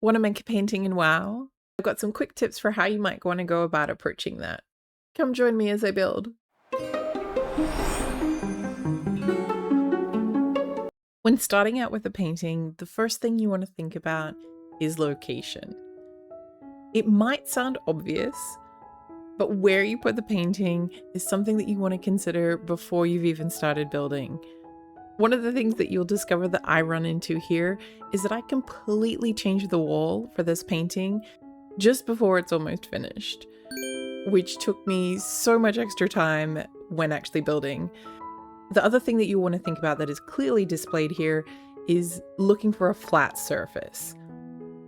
Want to make a painting in WoW? I've got some quick tips for how you might want to go about approaching that. Come join me as I build. When starting out with a painting, the first thing you want to think about is location. It might sound obvious, but where you put the painting is something that you want to consider before you've even started building. One of the things that you'll discover that I run into here is that I completely changed the wall for this painting just before it's almost finished, which took me so much extra time when actually building. The other thing that you want to think about that is clearly displayed here is looking for a flat surface.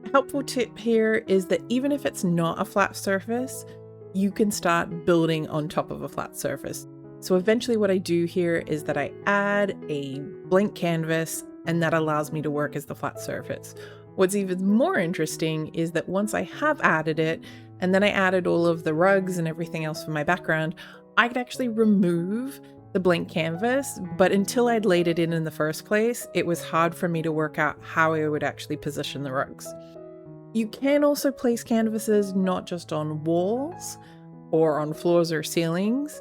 A helpful tip here is that even if it's not a flat surface, you can start building on top of a flat surface. So eventually what I do here is that I add a blank canvas, and that allows me to work as the flat surface. What's even more interesting is that once I have added it, and then I added all of the rugs and everything else for my background, I could actually remove the blank canvas, but until I'd laid it in the first place, it was hard for me to work out how I would actually position the rugs. You can also place canvases not just on walls or on floors or ceilings.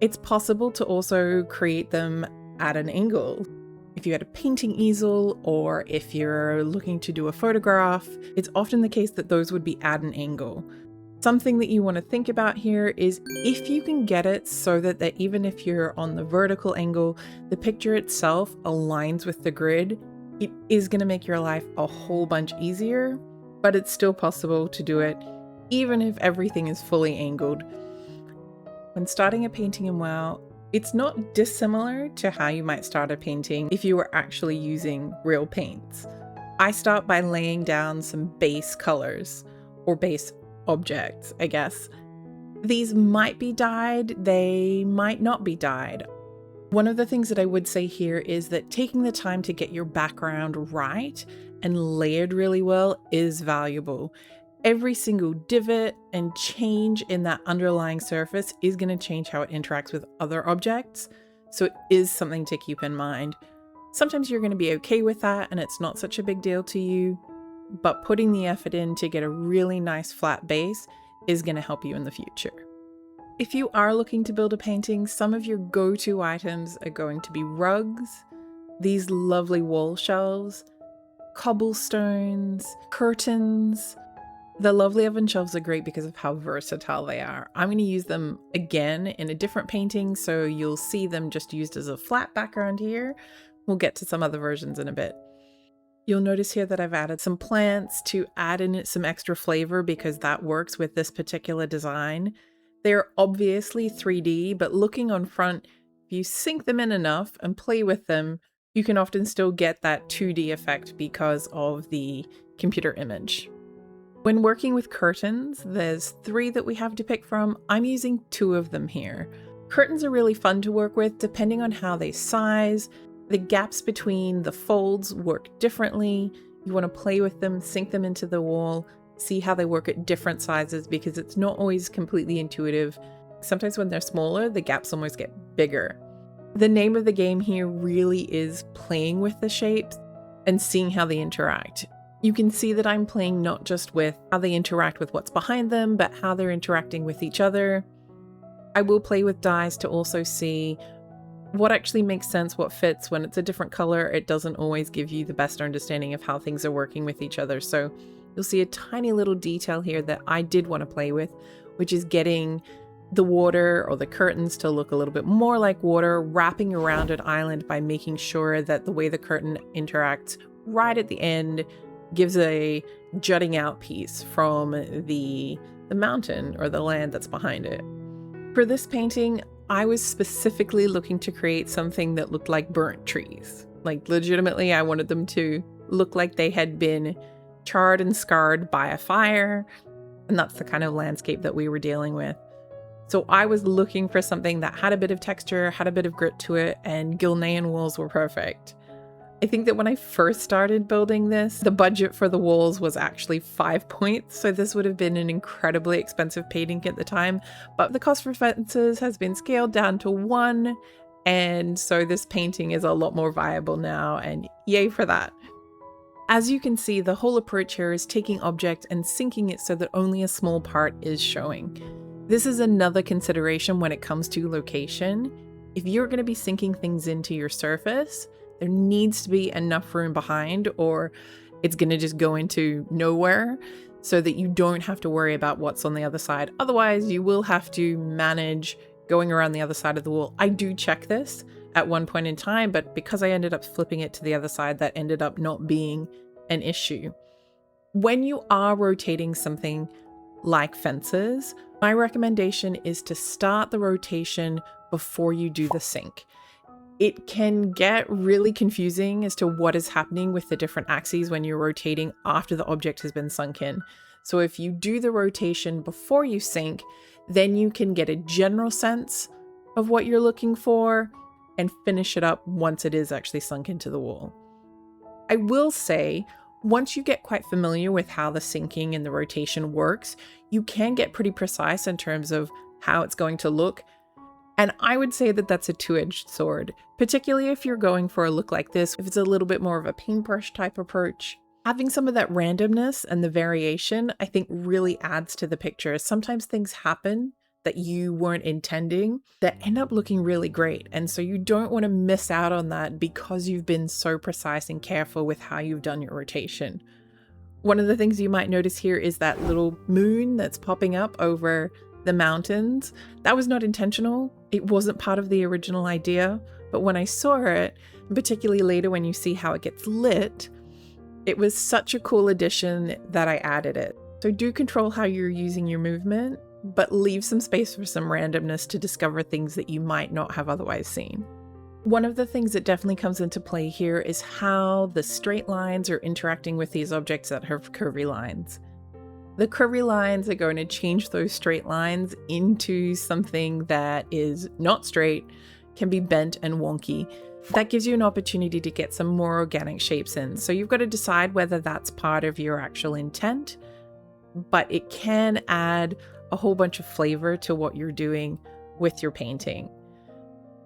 It's possible to also create them at an angle. If you had a painting easel or if you're looking to do a photograph, it's often the case that those would be at an angle. Something that you want to think about here is if you can get it so that even if you're on the vertical angle, the picture itself aligns with the grid, it is going to make your life a whole bunch easier, but it's still possible to do it even if everything is fully angled. When starting a painting in WoW, it's not dissimilar to how you might start a painting if you were actually using real paints. I start by laying down some base colors, or base objects, I guess. These might be dyed, they might not be dyed. One of the things that I would say here is that taking the time to get your background right and layered really well is valuable. Every single divot and change in that underlying surface is going to change how it interacts with other objects, so it is something to keep in mind. Sometimes you're going to be okay with that and it's not such a big deal to you, but putting the effort in to get a really nice flat base is going to help you in the future. If you are looking to build a painting, some of your go-to items are going to be rugs, these lovely wall shelves, cobblestones, curtains. The lovely oven shelves are great because of how versatile they are. I'm going to use them again in a different painting, so you'll see them just used as a flat background here. We'll get to some other versions in a bit. You'll notice here that I've added some plants to add in some extra flavor because that works with this particular design. They're obviously 3D, but looking on front, if you sink them in enough and play with them, you can often still get that 2D effect because of the computer image. When working with curtains, there's 3 that we have to pick from. I'm using 2 of them here. Curtains are really fun to work with depending on how they size. The gaps between the folds work differently. You want to play with them, sink them into the wall, see how they work at different sizes because it's not always completely intuitive. Sometimes when they're smaller, the gaps almost get bigger. The name of the game here really is playing with the shapes and seeing how they interact. You can see that I'm playing not just with how they interact with what's behind them, but how they're interacting with each other. I will play with dies to also see what actually makes sense, what fits. When it's a different color, it doesn't always give you the best understanding of how things are working with each other. So you'll see a tiny little detail here that I did want to play with, which is getting the water or the curtains to look a little bit more like water, wrapping around an island by making sure that the way the curtain interacts right at the end gives a jutting out piece from the mountain or the land that's behind it. For this painting, I was specifically looking to create something that looked like burnt trees. Like legitimately, I wanted them to look like they had been charred and scarred by a fire. And that's the kind of landscape that we were dealing with. So I was looking for something that had a bit of texture, had a bit of grit to it, and Gilnean walls were perfect. I think that when I first started building this, the budget for the walls was actually 5 points, so this would have been an incredibly expensive painting at the time, but the cost for fences has been scaled down to 1, and so this painting is a lot more viable now, and yay for that. As you can see, the whole approach here is taking object and sinking it so that only a small part is showing. This is another consideration when it comes to location. If you're going to be sinking things into your surface, there needs to be enough room behind, or it's going to just go into nowhere, so that you don't have to worry about what's on the other side. Otherwise, you will have to manage going around the other side of the wall. I do check this at one point in time, but because I ended up flipping it to the other side, that ended up not being an issue. When you are rotating something like fences, my recommendation is to start the rotation before you do the sink. It can get really confusing as to what is happening with the different axes when you're rotating after the object has been sunk in. So if you do the rotation before you sink, then you can get a general sense of what you're looking for and finish it up once it is actually sunk into the wall. I will say, once you get quite familiar with how the sinking and the rotation works, you can get pretty precise in terms of how it's going to look. And I would say that that's a two-edged sword, particularly if you're going for a look like this. If it's a little bit more of a paintbrush type approach, having some of that randomness and the variation, I think really adds to the picture. Sometimes things happen that you weren't intending that end up looking really great. And so you don't want to miss out on that because you've been so precise and careful with how you've done your rotation. One of the things you might notice here is that little moon that's popping up over the mountains. That was not intentional. It wasn't part of the original idea, but when I saw it, particularly later when you see how it gets lit, it was such a cool addition that I added it. So do control how you're using your movement, but leave some space for some randomness to discover things that you might not have otherwise seen. One of the things that definitely comes into play here is how the straight lines are interacting with these objects that have curvy lines. The curvy lines are going to change those straight lines into something that is not straight, can be bent and wonky. That gives you an opportunity to get some more organic shapes in. So you've got to decide whether that's part of your actual intent, but it can add a whole bunch of flavor to what you're doing with your painting.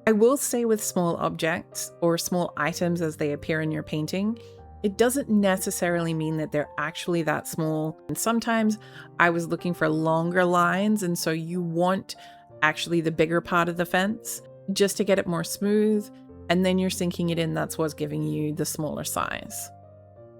I will say with small objects or small items as they appear in your painting, it doesn't necessarily mean that they're actually that small. And sometimes I was looking for longer lines, and so you want actually the bigger part of the fence just to get it more smooth, and then you're sinking it in. That's what's giving you the smaller size.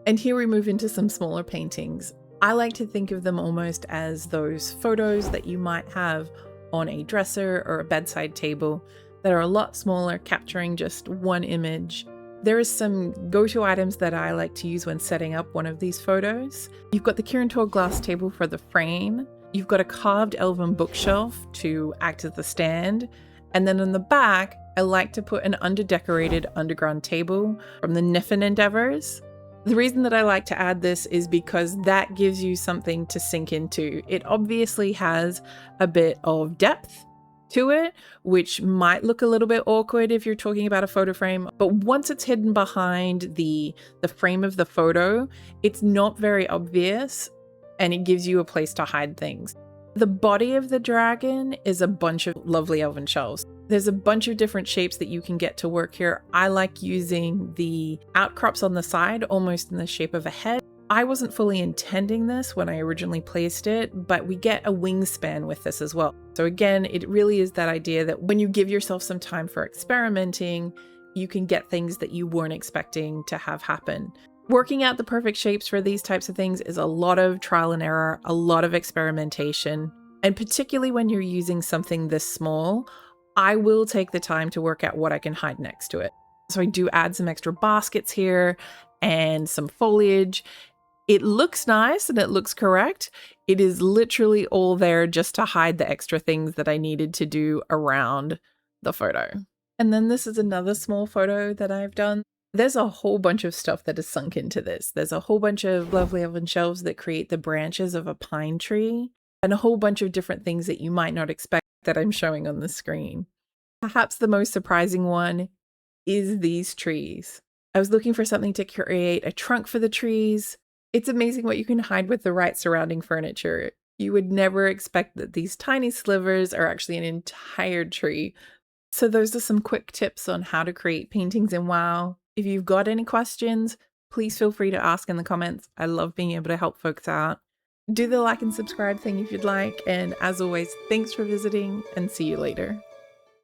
And here we move into some smaller paintings. I like to think of them almost as those photos that you might have on a dresser or a bedside table that are a lot smaller, capturing just one image. There is some go-to items that I like to use when setting up one of these photos. You've got the Kirintor glass table for the frame. You've got a carved elven bookshelf to act as the stand. And then on the back, I like to put an underdecorated underground table from the Niffin Endeavors. The reason that I like to add this is because that gives you something to sink into. It obviously has a bit of depth to it, which might look a little bit awkward if you're talking about a photo frame, but once it's hidden behind the frame of the photo, it's not very obvious and it gives you a place to hide things. The body of the dragon is a bunch of lovely elven shells. There's a bunch of different shapes that you can get to work here. I like using the outcrops on the side, almost in the shape of a head. I wasn't fully intending this when I originally placed it, but we get a wingspan with this as well. So again, it really is that idea that when you give yourself some time for experimenting, you can get things that you weren't expecting to have happen. Working out the perfect shapes for these types of things is a lot of trial and error, a lot of experimentation, and particularly when you're using something this small, I will take the time to work out what I can hide next to it. So I do add some extra baskets here and some foliage. It looks nice and it looks correct. It is literally all there just to hide the extra things that I needed to do around the photo. And then this is another small photo that I've done. There's a whole bunch of stuff that is sunk into this. There's a whole bunch of lovely elven shelves that create the branches of a pine tree and a whole bunch of different things that you might not expect that I'm showing on the screen. Perhaps the most surprising one is these trees. I was looking for something to create a trunk for the trees. It's amazing what you can hide with the right surrounding furniture. You would never expect that these tiny slivers are actually an entire tree. So those are some quick tips on how to create paintings in WoW. If you've got any questions, please feel free to ask in the comments. I love being able to help folks out. Do the like and subscribe thing if you'd like, and as always, thanks for visiting and see you later.